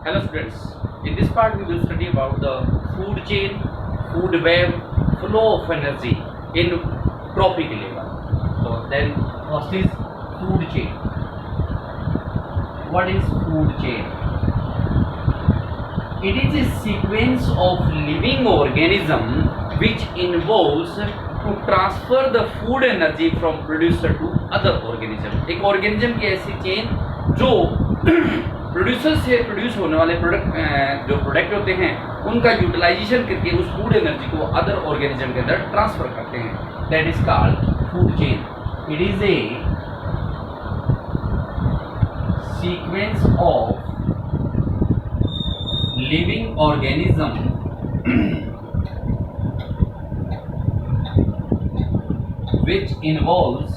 Hello students, in this part we will study about the food chain, food web, flow of energy in trophic level. So then first is food chain. What is food chain? It is a sequence of living organism which involves to transfer the food energy from producer to other organism. एक organism की ऐसी chain जो producer से produce होने वाले जो product होते हैं उनका यूटिलाइजेशन करके उस फूड एनर्जी को अदर ऑर्गेनिज्म के अंदर ट्रांसफर करते हैं. That is called food chain. It is a sequence of living organism which involves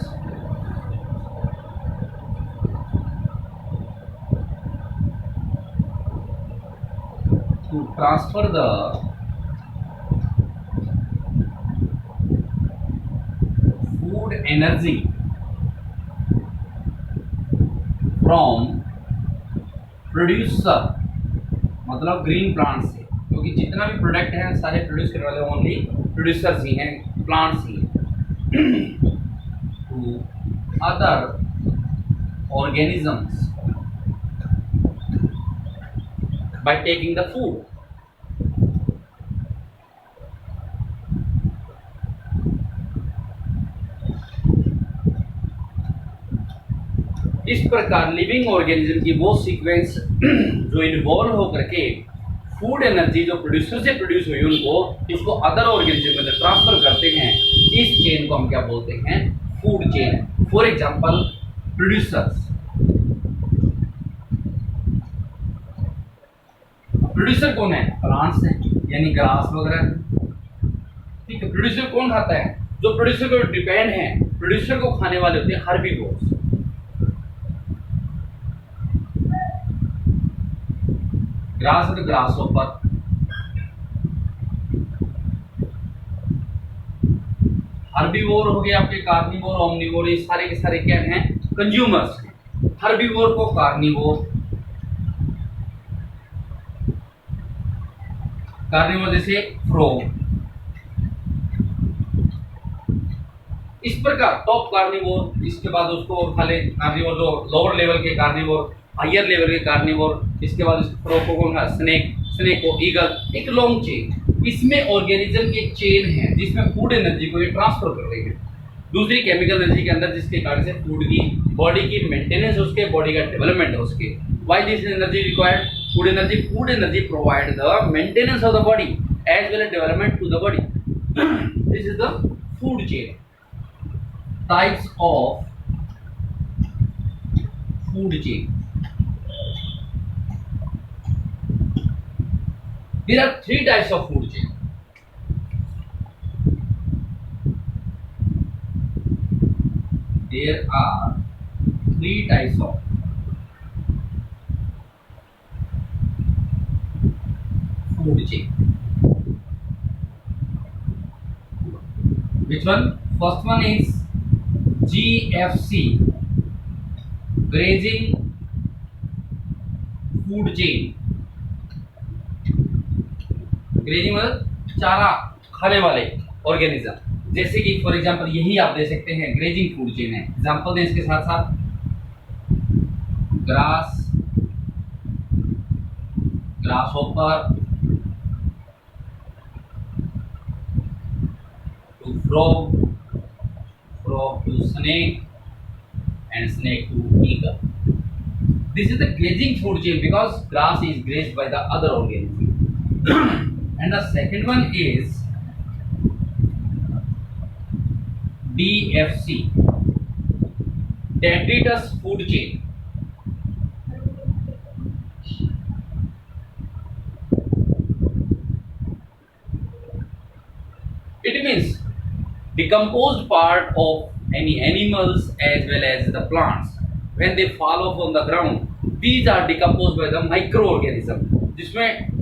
to transfer the food energy from producer मतलब ग्रीन प्लांट से, क्योंकि जितना भी प्रोडक्ट है सारे प्रोड्यूस करने वाले ओनली प्रोड्यूसर्स ही हैं, प्लांट्स ही हैं. to other organisms by taking the food. इस प्रकार लिविंग ऑर्गेनिज्म की वो सीक्वेंस जो इन्वॉल्व होकर के फूड एनर्जी जो प्रोड्यूसर से प्रोड्यूस हुई उनको उसको अदर ऑर्गेनिज्म में ट्रांसफर करते हैं. इस चेन को हम क्या बोलते हैं? Food chain. For example producers. Producer कौन है? प्लांट्स हैं, यानी ग्रास वगैरह. ठीक है. प्रोड्यूसर कौन खाता है? जो प्रोड्यूसर को डिपेंड है, प्रोड्यूसर को खाने वाले होते हैं हर्बीवोर्स. ग्रास और ग्रासहोपर. हर्बीवोर हो गए आपके कार्निवोर, ओमनिवोर. ये सारे के सारे क्या हैं? कंज्यूमर्स हैं. हर्बीवोर को कार्निवोर, कार्निवोर जैसे फ्रॉग. इस प्रकार टॉप कार्निवोर, इसके बाद उसको खा ले कार्निवोर जो लोअर लेवल के कार्निवोर, हायर लेवल के कार्निवोर. इसके बाद फ्रॉग को कौन खा? स्नेक, स्नेक को ईगल. एक लॉन्ग चेन. इसमें ऑर्गेनिज्म की एक चेन है जिसमें फूड एनर्जी को ये ट्रांसफर कर रही है दूसरी केमिकल एनर्जी के अंदर, जिसके कारण से फूड की बॉडी की मेंटेनेंस, उसके बॉडी का डेवलपमेंट है उसके. Why this energy required? Food energy provide the maintenance of the body as well as development to the body. This is the food chain. Types of food chain. There are three types of food chain. There are three types of food chain. Which one? First one is GFC, grazing food chain. Grazing मतलब चारा खाने वाले organism. जैसे कि for example यही आप दे सकते हैं ग्रेजिंग फूड चेन है. एग्जांपल दें इसके साथ साथ grass, grasshopper to frog, frog to snake and snake to eagle. This is the grazing food chain because grass is grazed by the other organism. And the second one is DFC, detritus food chain. It means decomposed part of any animals as well as the plants when they fall off on the ground. These are decomposed by the microorganism, जिसमें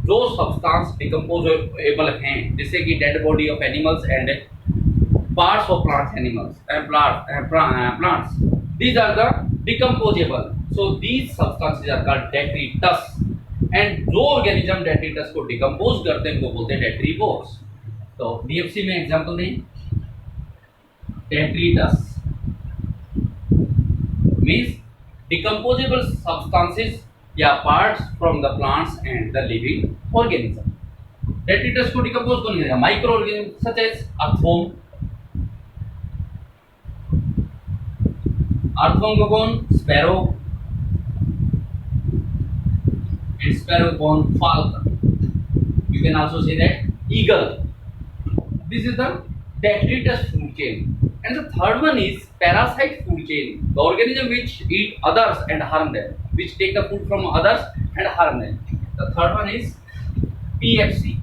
जो substance decomposable हैं, जैसे कि dead body of animals and parts of plants, animals plants. These are the decomposable. So these substances are called detritus. And जो organism detritus को decompose करते हैं उनको बोलते हैं डेट्रीवोर्स। तो डीएफसी में एग्जांपल दें, डेट्रिटस मीन्स डिकम्पोजेबल सब्सटेंसेस या parts from the plants and the living organism. Detritus को डिकम्पोज कौन करेगा? Micro organism such as earthworm. Earthworm को कौन? Sparrow. And sparrow born falcon. You can also say that eagle. This is the detritus food chain. And the third one is parasite food chain. The organism which eat others and harm them, which take the food from others and harm them. The third one is PFC.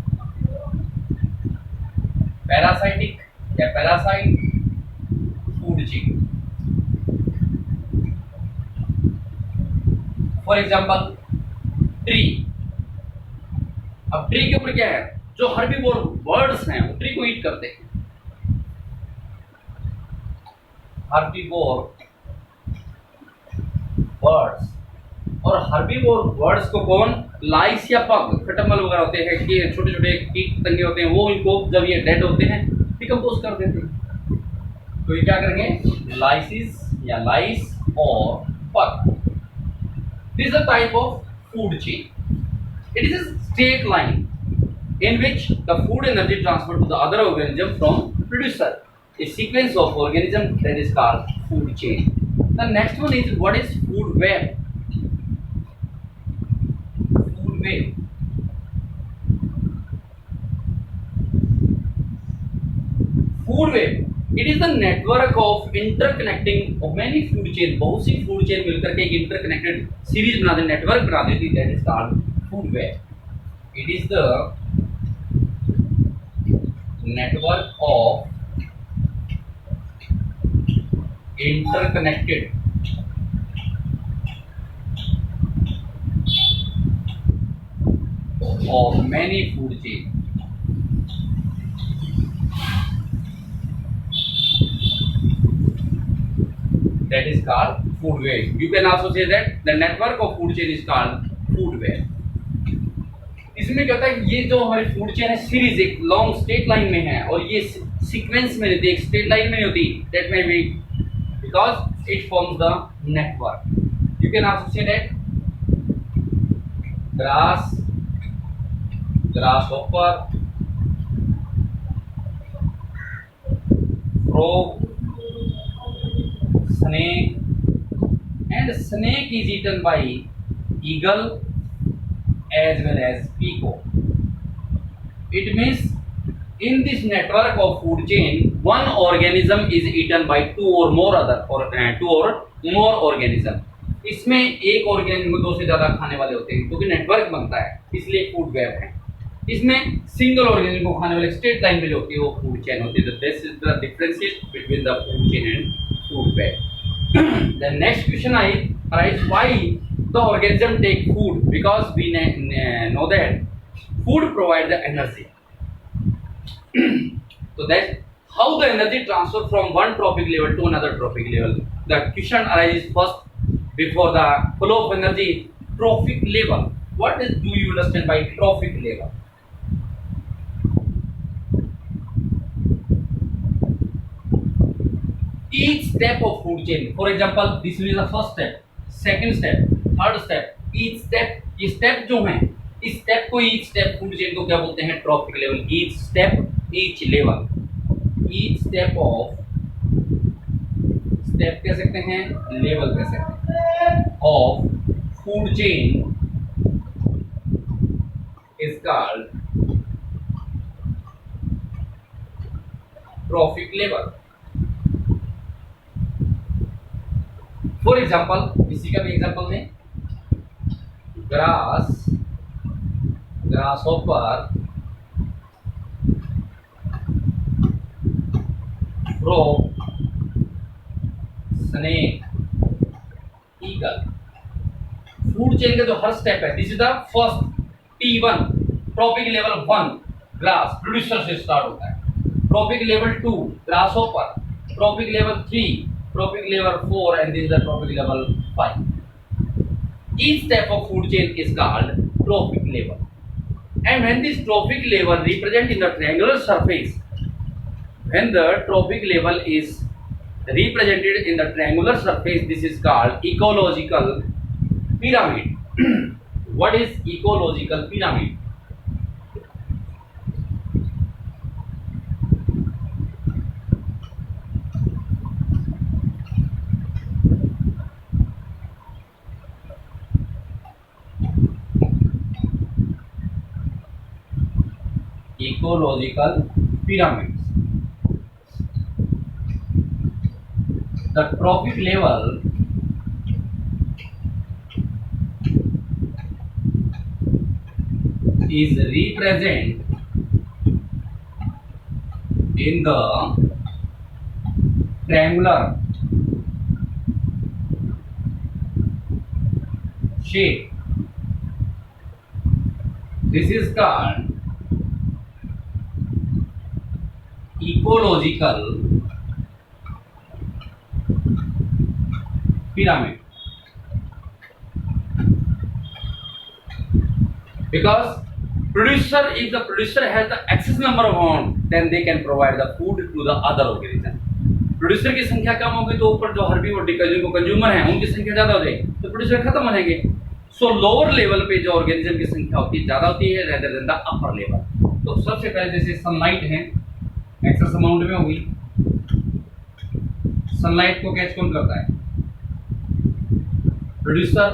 Parasitic या parasite food chain. For example, tree. अब tree के ऊपर क्या है? जो herbivore birds हैं वो tree को ईट करते हैं। हर्बीवोर बर्ड्स, और हर्बीवोर बर्ड्स को कौन? लाइस या पग, खटमल वगैरह होते हैं कि छोटे छोटे कीट पतंगे होते हैं, वो इनको जब ये डेड होते हैं डिकम्पोज कर देते हैं। तो ये क्या करेंगे? लाइसिस या लाइस और पग। This is a type of food chain. It is a straight line in which the food energy transferred to the other organism from producer. A sequence of organism that is called food chain. The next one is, what is food web? Food web. Food web. It is the network of interconnecting of many food chain. बहुत सी food chain मिलकर के एक interconnected series बना दे, network बना देती है, that is called food web. It is the network of interconnected of many food chain. That is called food web. You can also say that the network of food chain is called food web. इसमें क्या होता है? ये जो हमारी food chain है series एक long straight line में है, और ये सीक्वेंस में रहती है, एक स्ट्रेट लाइन में नहीं होती। That may be because it forms the network. You can also say that grass, grasshopper, frog, snake, and snake is eaten by eagle as well as peacock. It means in this network of food chain, one organism is eaten by two or more organism. इसमें एक organism दो से ज्यादा खाने वाले होते हैं, क्योंकि नेटवर्क बनता है, इसलिए फूड वेब है। इसमें सिंगल ऑर्गेनिज्म को खाने वाले स्ट्रेट लाइन में जो होती है वो फूड चेन होती है। This is the differentiation between the food chain and food web. The next question arises, why the organism take food? Because we know that food provide the energy. So that's how the energy transfer from one trophic level to another trophic level. The question arises first before the flow of energy, trophic level. What do you understand by trophic level? Each step of food chain, for example, this is the first step, second step, third step. Each step, ये step जो हैं, इस step को each step food chain को क्या बोलते हैं? Trophic level. Each step, each level, each step of step कह सकते हैं, level कह सकते हैं, of food chain is called trophic level. For example, इसी का भी एग्जाम्पल दें, grass, grasshopper, frog, snake, eagle. Food chain का जो हर स्टेप है, this is the first T1, trophic level 1 grass producer से स्टार्ट होता है, trophic level 2 grasshopper, trophic level 3, trophic level 4, and this is the trophic level 5. Each step of food chain is called trophic level. And when this trophic level represent in the triangular surface, when the trophic level is represented in the triangular surface, this is called ecological pyramid. What is ecological pyramid? Ecological pyramids. The trophic level is represent in the triangular shape. This is called ecological pyramid, because if the producer has the excess number of amount, then they can provide the food to the other organism. Producer की संख्या कम होगी तो ऊपर जो herbivore जो consumer है उनकी संख्या ज्यादा हो जाएगी, तो प्रोड्यूसर खत्म हो जाएंगे. सो लोअर लेवल पे जो ऑर्गेनिज्म की संख्या होती है ज्यादा होती है rather than the upper level. तो सबसे पहले जैसे सनलाइट है एक्सेस अमाउंट में होगी. सनलाइट को कैच कौन करता है? प्रोड्यूसर.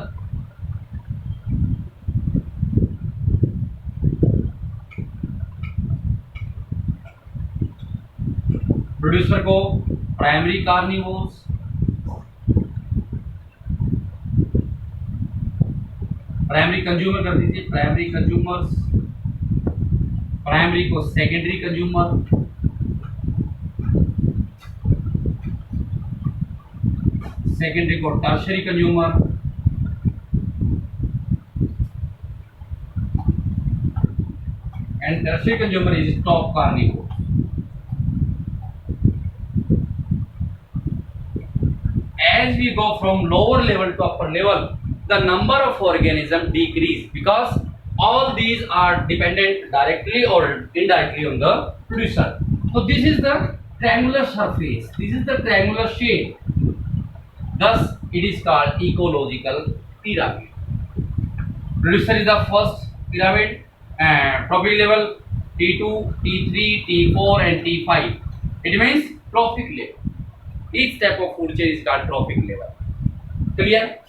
प्रोड्यूसर को प्राइमरी कार्निवोर्स, प्राइमरी कंज्यूमर कर दीजिए, प्राइमरी कंज्यूमर्स, प्राइमरी को सेकेंडरी कंज्यूमर, सेकेंडरी को tertiary consumer, and tertiary consumer is top carnivore. As we go from lower level to upper level, the number of organisms decrease because all these are dependent directly or indirectly on the producer. So this is the triangular surface. This is the triangular shape. Thus, it is called ecological pyramid. Producer is the first pyramid, and trophic level T2, T3, T4, and T5. It means trophic level. Each step of food chain is called trophic level. Clear?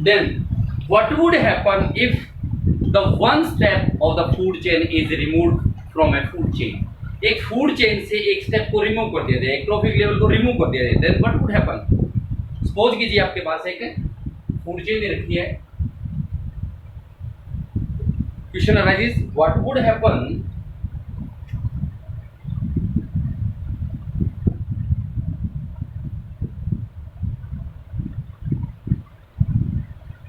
Then, what would happen if the one step of the food chain is removed from a food chain? एक food chain से एक step को remove कर दिया जाए, एक trophic level को remove कर दिया जाए, then what would happen? Suppose कीजिए आपके पास एक food chain दे रखी है. Question arises, what would happen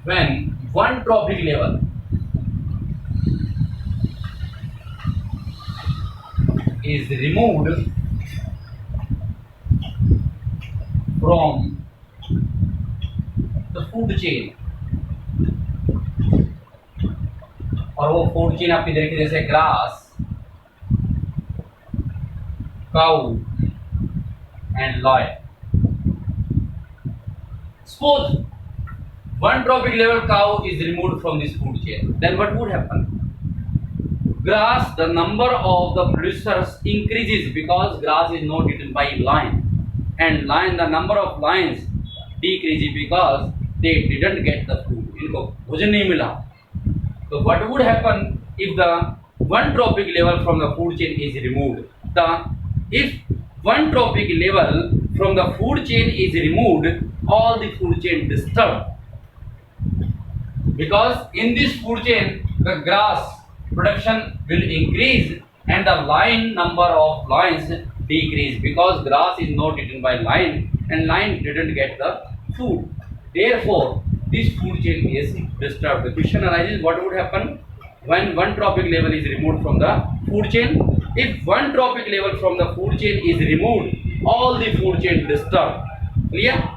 when one trophic level is removed from the food chain? और वो फूड चेन आपकी देखिए जैसे grass, cow and loyal. Suppose one trophic level cow is removed from this food chain, then what would happen? Grass, the number of the producers increases because grass is not eaten by lion, and lion, the number of lions decreases because they didn't get the food. इनको भोजन नहीं मिला. So what would happen if the one trophic level from the food chain is removed? If one trophic level from the food chain is removed, all the food chain disturbed. Because in this food chain, the grass production will increase and the lion number of lions decrease because grass is not eaten by lion and lion didn't get the food. Therefore, this food chain is disturbed. The question arises, what would happen when one trophic level is removed from the food chain? If one trophic level from the food chain is removed, all the food chain disturbed. Clear?